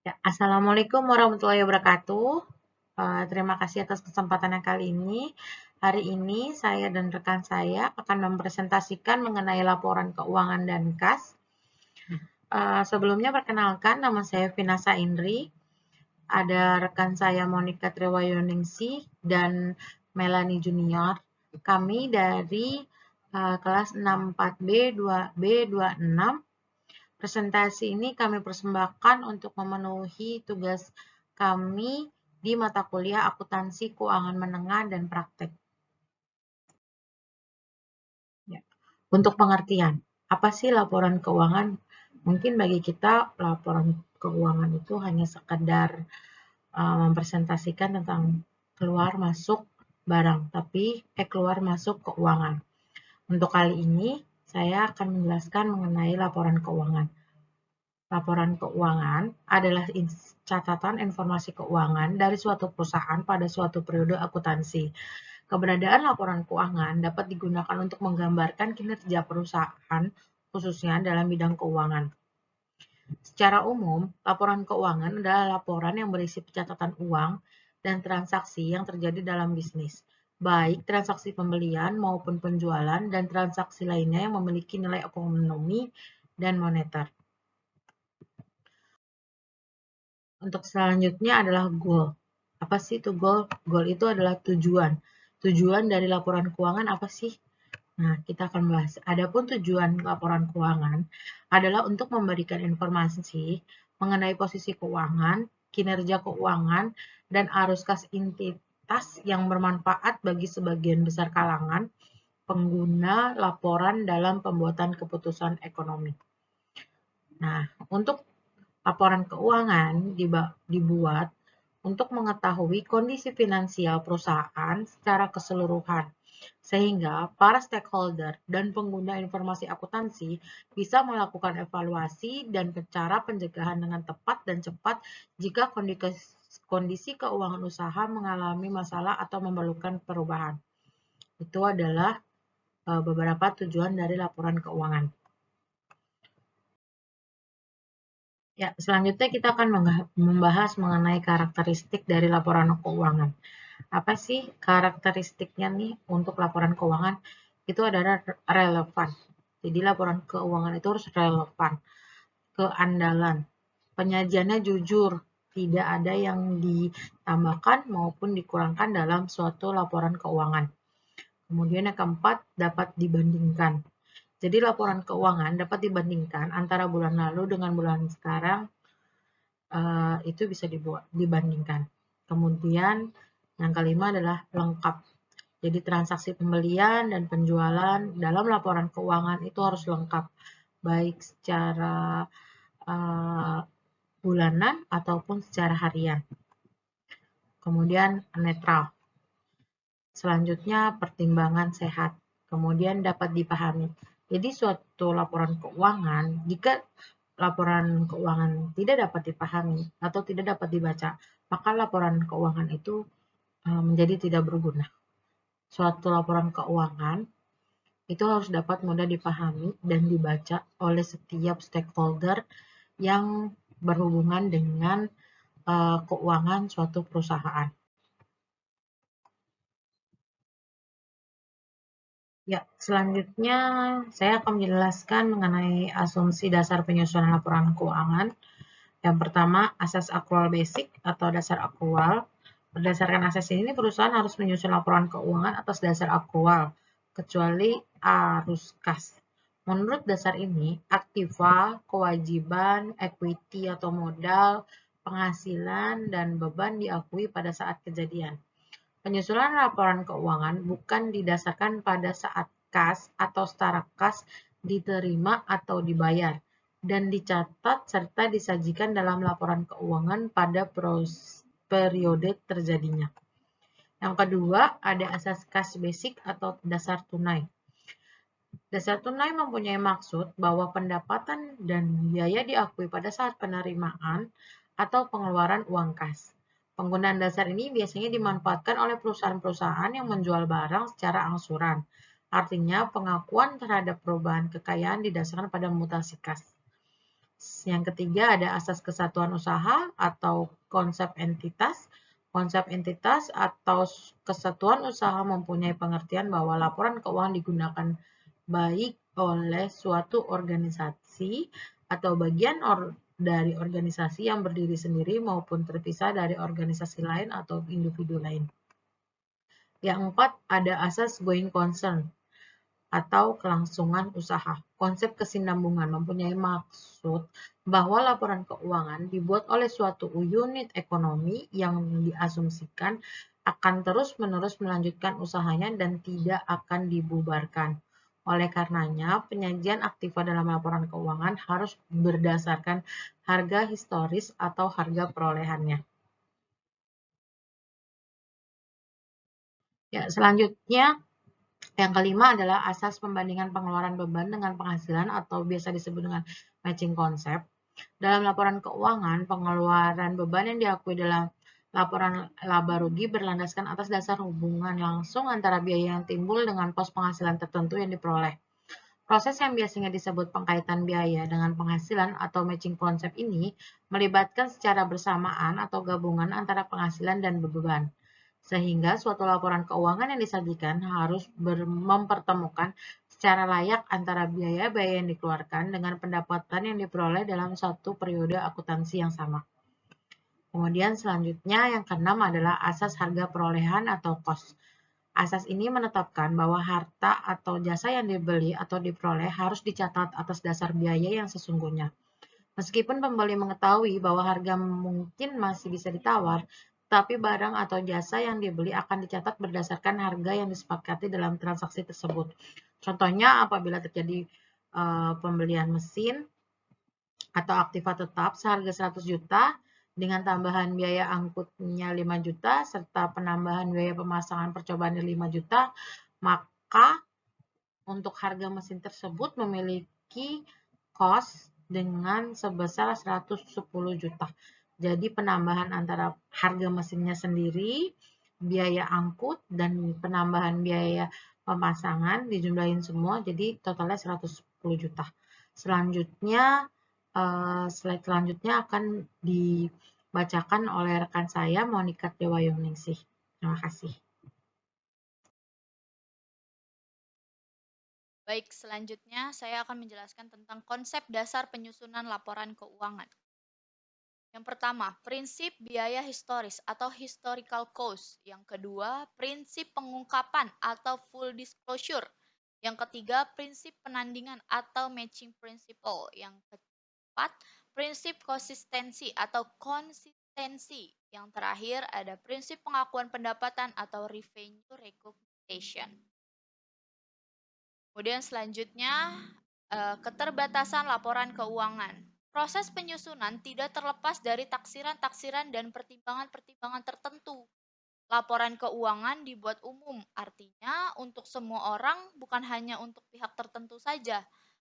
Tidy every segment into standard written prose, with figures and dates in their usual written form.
Ya, Assalamualaikum warahmatullahi wabarakatuh. Terima kasih atas kesempatannya kali ini. Hari ini saya dan rekan saya akan mempresentasikan mengenai laporan keuangan dan kas. Sebelumnya perkenalkan, nama saya Vinasa Indri. Ada rekan saya Monica Trewayoningsi dan Melanie Junior. Kami dari kelas 64B 2B26. Presentasi ini kami persembahkan untuk memenuhi tugas kami di mata kuliah akuntansi keuangan menengah dan praktek. Ya. Untuk pengertian, apa sih laporan keuangan? Mungkin bagi kita laporan keuangan itu hanya sekedar mempresentasikan tentang keluar masuk barang, tapi keluar masuk keuangan. Untuk kali ini saya akan menjelaskan mengenai laporan keuangan. Laporan keuangan adalah catatan informasi keuangan dari suatu perusahaan pada suatu periode akuntansi. Keberadaan laporan keuangan dapat digunakan untuk menggambarkan kinerja perusahaan, khususnya dalam bidang keuangan. Secara umum, laporan keuangan adalah laporan yang berisi pencatatan uang dan transaksi yang terjadi dalam bisnis, baik transaksi pembelian maupun penjualan dan transaksi lainnya yang memiliki nilai ekonomi dan moneter. Untuk selanjutnya adalah goal. Apa sih itu goal? Goal itu adalah tujuan. Tujuan dari laporan keuangan apa sih? Nah, kita akan bahas. Adapun tujuan laporan keuangan adalah untuk memberikan informasi mengenai posisi keuangan, kinerja keuangan, dan arus kas entitas yang bermanfaat bagi sebagian besar kalangan pengguna laporan dalam pembuatan keputusan ekonomi. Nah, untuk laporan keuangan dibuat untuk mengetahui kondisi finansial perusahaan secara keseluruhan, sehingga para stakeholder dan pengguna informasi akuntansi bisa melakukan evaluasi dan cara pencegahan dengan tepat dan cepat jika kondisi keuangan usaha mengalami masalah atau memerlukan perubahan. Itu adalah beberapa tujuan dari laporan keuangan. Ya, selanjutnya kita akan membahas mengenai karakteristik dari laporan keuangan. Apa sih karakteristiknya nih untuk laporan keuangan? Itu adalah relevan. Jadi laporan keuangan itu harus relevan. Keandalan. Penyajiannya jujur. Tidak ada yang ditambahkan maupun dikurangkan dalam suatu laporan keuangan. Kemudian yang keempat, dapat dibandingkan. Jadi laporan keuangan dapat dibandingkan antara bulan lalu dengan bulan sekarang, itu bisa dibandingkan. Kemudian yang kelima adalah lengkap. Jadi transaksi pembelian dan penjualan dalam laporan keuangan itu harus lengkap, baik secara bulanan ataupun secara harian. Kemudian netral. Selanjutnya pertimbangan sehat. Kemudian dapat dipahami. Jadi suatu laporan keuangan, jika laporan keuangan tidak dapat dipahami atau tidak dapat dibaca, maka laporan keuangan itu menjadi tidak berguna. Suatu laporan keuangan itu harus dapat mudah dipahami dan dibaca oleh setiap stakeholder yang berhubungan dengan keuangan suatu perusahaan. Ya, selanjutnya saya akan menjelaskan mengenai asumsi dasar penyusunan laporan keuangan. Yang pertama, asas akrual basic atau dasar akrual. Berdasarkan asas ini, perusahaan harus menyusun laporan keuangan atas dasar akrual, kecuali arus kas. Menurut dasar ini, aktiva, kewajiban, equity atau modal, penghasilan, dan beban diakui pada saat kejadian. Penyusunan laporan keuangan bukan didasarkan pada saat kas atau setara kas diterima atau dibayar, dan dicatat serta disajikan dalam laporan keuangan pada periode terjadinya. Yang kedua, ada asas kas basic atau dasar tunai. Dasar tunai mempunyai maksud bahwa pendapatan dan biaya diakui pada saat penerimaan atau pengeluaran uang kas. Penggunaan dasar ini biasanya dimanfaatkan oleh perusahaan-perusahaan yang menjual barang secara angsuran. Artinya, pengakuan terhadap perubahan kekayaan didasarkan pada mutasi kas. Yang ketiga ada asas kesatuan usaha atau konsep entitas. Konsep entitas atau kesatuan usaha mempunyai pengertian bahwa laporan keuangan digunakan baik oleh suatu organisasi atau bagian dari organisasi yang berdiri sendiri maupun terpisah dari organisasi lain atau individu lain. Yang keempat, ada asas going concern atau kelangsungan usaha. Konsep kesinambungan mempunyai maksud bahwa laporan keuangan dibuat oleh suatu unit ekonomi yang diasumsikan akan terus-menerus melanjutkan usahanya dan tidak akan dibubarkan. Oleh karenanya, penyajian aktiva dalam laporan keuangan harus berdasarkan harga historis atau harga perolehannya. Ya, selanjutnya yang kelima adalah asas pembandingan pengeluaran beban dengan penghasilan atau biasa disebut dengan matching concept. Dalam laporan keuangan, pengeluaran beban yang diakui dalam laporan laba rugi berlandaskan atas dasar hubungan langsung antara biaya yang timbul dengan pos penghasilan tertentu yang diperoleh. Proses yang biasanya disebut pengkaitan biaya dengan penghasilan atau matching concept ini melibatkan secara bersamaan atau gabungan antara penghasilan dan beban. Sehingga suatu laporan keuangan yang disajikan harus mempertemukan secara layak antara biaya-biaya yang dikeluarkan dengan pendapatan yang diperoleh dalam satu periode akuntansi yang sama. Kemudian selanjutnya yang keenam adalah asas harga perolehan atau cost. Asas ini menetapkan bahwa harta atau jasa yang dibeli atau diperoleh harus dicatat atas dasar biaya yang sesungguhnya. Meskipun pembeli mengetahui bahwa harga mungkin masih bisa ditawar, tapi barang atau jasa yang dibeli akan dicatat berdasarkan harga yang disepakati dalam transaksi tersebut. Contohnya apabila terjadi pembelian mesin atau aktiva tetap seharga 100 juta, dengan tambahan biaya angkutnya 5 juta, serta penambahan biaya pemasangan percobaan 5 juta, maka untuk harga mesin tersebut memiliki cost dengan sebesar 110 juta. Jadi penambahan antara harga mesinnya sendiri, biaya angkut, dan penambahan biaya pemasangan dijumlahin semua, jadi totalnya 110 juta. Selanjutnya, slide selanjutnya akan dibacakan oleh rekan saya, Monica Dewa Yuningsih. Terima kasih. Baik, selanjutnya saya akan menjelaskan tentang konsep dasar penyusunan laporan keuangan. Yang pertama, prinsip biaya historis atau historical cost. Yang kedua, prinsip pengungkapan atau full disclosure. Yang ketiga, prinsip penandingan atau matching principle. Yang keempat, prinsip konsistensi atau konsistensi. Yang terakhir ada prinsip pengakuan pendapatan atau revenue recognition. Kemudian selanjutnya, keterbatasan laporan keuangan. Proses penyusunan tidak terlepas dari taksiran-taksiran dan pertimbangan-pertimbangan tertentu. Laporan keuangan dibuat umum, artinya untuk semua orang, bukan hanya untuk pihak tertentu saja.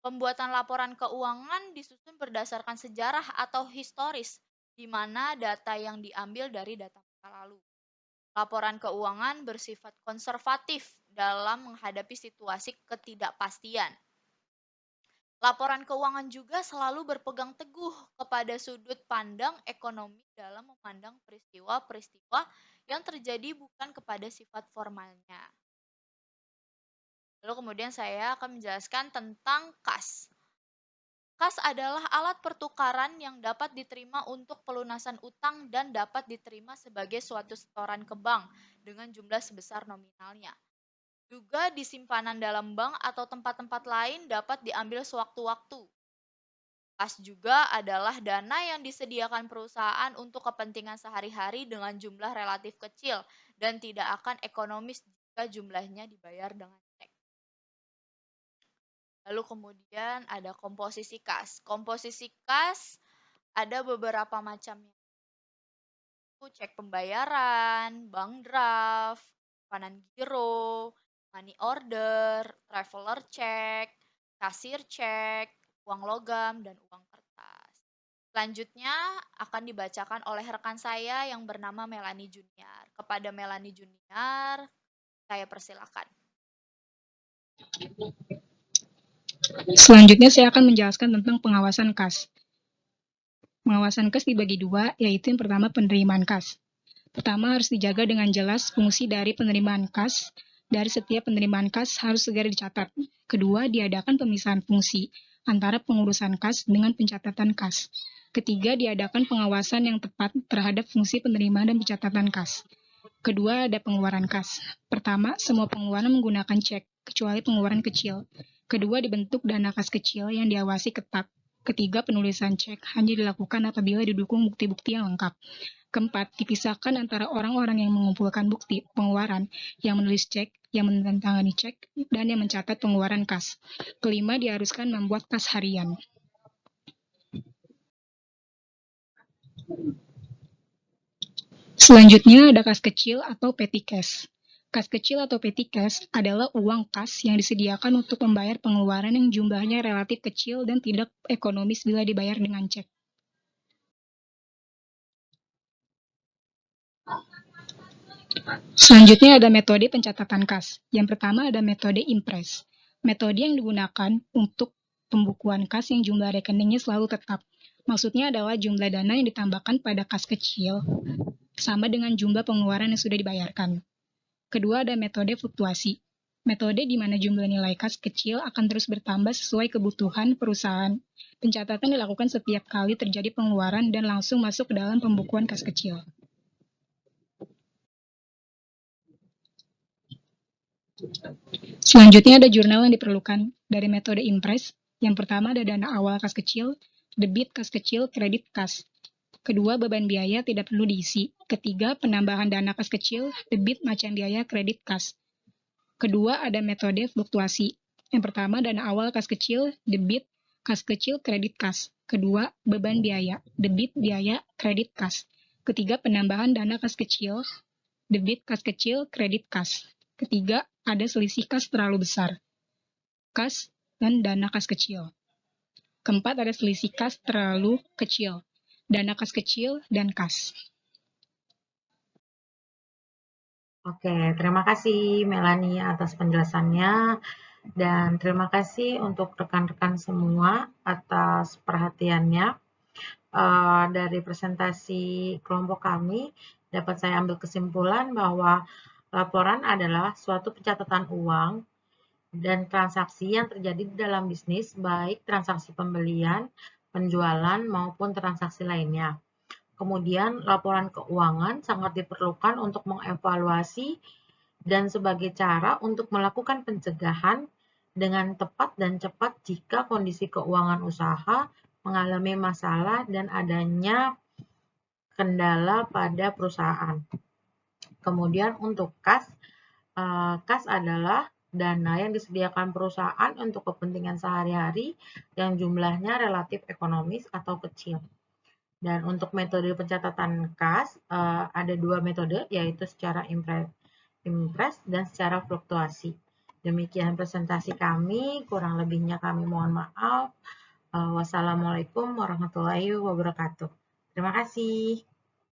Pembuatan laporan keuangan disusun berdasarkan sejarah atau historis, di mana data yang diambil dari data masa lalu. Laporan keuangan bersifat konservatif dalam menghadapi situasi ketidakpastian. Laporan keuangan juga selalu berpegang teguh kepada sudut pandang ekonomi dalam memandang peristiwa-peristiwa yang terjadi bukan kepada sifat formalnya. Lalu kemudian saya akan menjelaskan tentang kas. Kas adalah alat pertukaran yang dapat diterima untuk pelunasan utang dan dapat diterima sebagai suatu setoran ke bank dengan jumlah sebesar nominalnya. Juga di simpanan dalam bank atau tempat-tempat lain dapat diambil sewaktu-waktu. Kas juga adalah dana yang disediakan perusahaan untuk kepentingan sehari-hari dengan jumlah relatif kecil dan tidak akan ekonomis jika jumlahnya dibayar dengan cek. Lalu kemudian ada komposisi kas. Komposisi kas ada beberapa macamnya. Cek pembayaran, bank draft, simpanan giro, money order, traveler check, kasir check, uang logam, dan uang kertas. Selanjutnya akan dibacakan oleh rekan saya yang bernama Melanie Junior. Kepada Melanie Junior, saya persilakan. Selanjutnya saya akan menjelaskan tentang pengawasan kas. Pengawasan kas dibagi dua, yaitu yang pertama penerimaan kas. Pertama, harus dijaga dengan jelas fungsi dari penerimaan kas. Dari setiap penerimaan kas harus segera dicatat. Kedua, diadakan pemisahan fungsi antara pengurusan kas dengan pencatatan kas. Ketiga, diadakan pengawasan yang tepat terhadap fungsi penerimaan dan pencatatan kas. Kedua, ada pengeluaran kas. Pertama, semua pengeluaran menggunakan cek, kecuali pengeluaran kecil. Kedua, dibentuk dana kas kecil yang diawasi ketat. Ketiga, penulisan cek hanya dilakukan apabila didukung bukti-bukti yang lengkap. Keempat, dipisahkan antara orang-orang yang mengumpulkan bukti pengeluaran, yang menulis cek, yang menandatangani cek, dan yang mencatat pengeluaran kas. Kelima, diharuskan membuat kas harian. Selanjutnya ada kas kecil atau petty cash. Kas kecil atau petty cash adalah uang kas yang disediakan untuk membayar pengeluaran yang jumlahnya relatif kecil dan tidak ekonomis bila dibayar dengan cek. Selanjutnya ada metode pencatatan kas. Yang pertama ada metode impres. Metode yang digunakan untuk pembukuan kas yang jumlah rekeningnya selalu tetap. Maksudnya adalah jumlah dana yang ditambahkan pada kas kecil sama dengan jumlah pengeluaran yang sudah dibayarkan. Kedua ada metode fluktuasi. Metode di mana jumlah nilai kas kecil akan terus bertambah sesuai kebutuhan perusahaan. Pencatatan dilakukan setiap kali terjadi pengeluaran dan langsung masuk ke dalam pembukuan kas kecil. Selanjutnya ada jurnal yang diperlukan dari metode impres. Yang pertama ada dana awal kas kecil, debit kas kecil, kredit kas. Kedua, beban biaya tidak perlu diisi. Ketiga, penambahan dana kas kecil, debit macan biaya, kredit kas. Kedua, ada metode fluktuasi. Yang pertama, dana awal kas kecil, debit, kas kecil, kredit kas. Kedua, beban biaya, debit biaya, kredit kas. Ketiga, penambahan dana kas kecil, debit kas kecil, kredit kas. Ketiga, ada selisih kas terlalu besar, kas dan dana kas kecil. Keempat, ada selisih kas terlalu kecil, dana kas kecil, dan kas. Oke, terima kasih Melanie atas penjelasannya. Dan terima kasih untuk rekan-rekan semua atas perhatiannya. Dari presentasi kelompok kami, dapat saya ambil kesimpulan bahwa laporan adalah suatu pencatatan uang dan transaksi yang terjadi di dalam bisnis, baik transaksi pembelian, penjualan, maupun transaksi lainnya. Kemudian, laporan keuangan sangat diperlukan untuk mengevaluasi dan sebagai cara untuk melakukan pencegahan dengan tepat dan cepat jika kondisi keuangan usaha mengalami masalah dan adanya kendala pada perusahaan. Kemudian untuk kas adalah dana yang disediakan perusahaan untuk kepentingan sehari-hari yang jumlahnya relatif ekonomis atau kecil. Dan untuk metode pencatatan kas, ada dua metode, yaitu secara impres dan secara fluktuasi. Demikian presentasi kami, kurang lebihnya kami mohon maaf. Wassalamualaikum warahmatullahi wabarakatuh. Terima kasih.